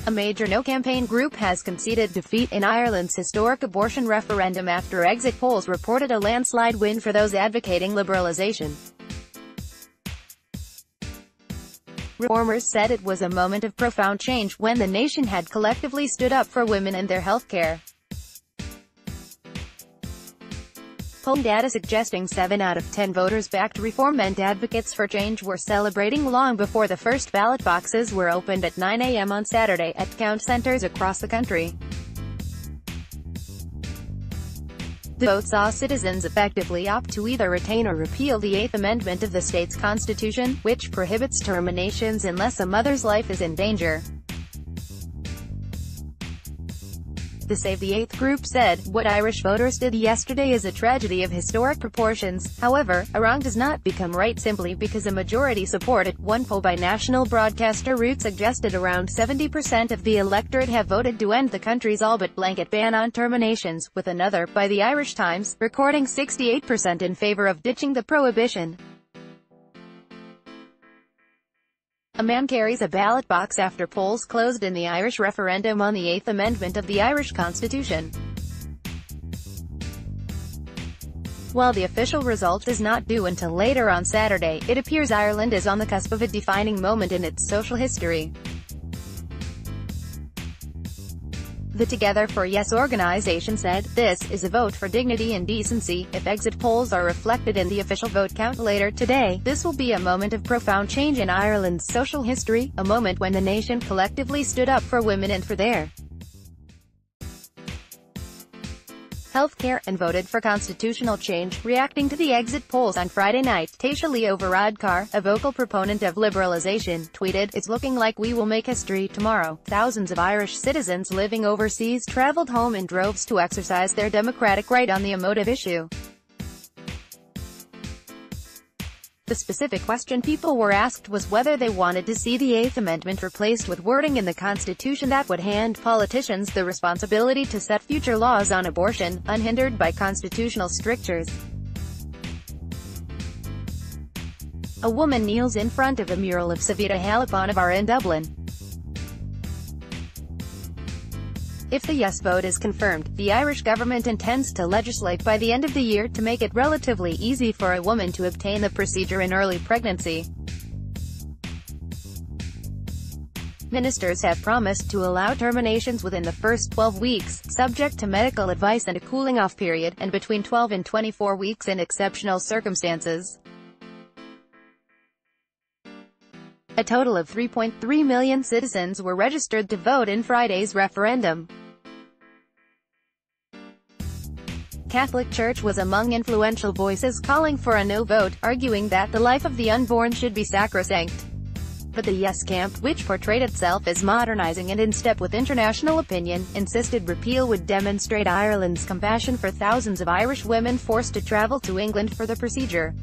A major no-campaign group has conceded defeat in Ireland's historic abortion referendum after exit polls reported a landslide win for those advocating liberalisation. Reformers said it was a moment of profound change when the nation had collectively stood up for women and their health care. Polling data suggesting 7 out of 10 voters backed reform, and advocates for change were celebrating long before the first ballot boxes were opened at 9 a.m. on Saturday at count centers across the country. The vote saw citizens effectively opt to either retain or repeal the Eighth Amendment of the state's constitution, which prohibits terminations unless a mother's life is in danger. The Save the Eighth group said, "What Irish voters did yesterday is a tragedy of historic proportions. However, a wrong does not become right simply because a majority support it." One poll by national broadcaster Root suggested around 70% of the electorate have voted to end the country's all-but-blanket ban on terminations, with another, by the Irish Times, recording 68% in favour of ditching the prohibition. A man carries a ballot box after polls closed in the Irish referendum on the Eighth Amendment of the Irish Constitution. While the official result is not due until later on Saturday, it appears Ireland is on the cusp of a defining moment in its social history. The Together for Yes organization said, "This is a vote for dignity and decency. If exit polls are reflected in the official vote count later today, this will be a moment of profound change in Ireland's social history, a moment when the nation collectively stood up for women and for their healthcare, and voted for constitutional change." Reacting to the exit polls on Friday night, Taoiseach Leo Varadkar, a vocal proponent of liberalisation, tweeted, "It's looking like we will make history tomorrow." Thousands of Irish citizens living overseas travelled home in droves to exercise their democratic right on the emotive issue. The specific question people were asked was whether they wanted to see the Eighth Amendment replaced with wording in the Constitution that would hand politicians the responsibility to set future laws on abortion, unhindered by constitutional strictures. A woman kneels in front of a mural of Savita Halappanavar in Dublin. If the yes vote is confirmed, the Irish government intends to legislate by the end of the year to make it relatively easy for a woman to obtain the procedure in early pregnancy. Ministers have promised to allow terminations within the first 12 weeks, subject to medical advice and a cooling-off period, and between 12 and 24 weeks in exceptional circumstances. A total of 3.3 million citizens were registered to vote in Friday's referendum. Catholic Church was among influential voices calling for a no vote, arguing that the life of the unborn should be sacrosanct. But the Yes camp, which portrayed itself as modernising and in step with international opinion, insisted repeal would demonstrate Ireland's compassion for thousands of Irish women forced to travel to England for the procedure.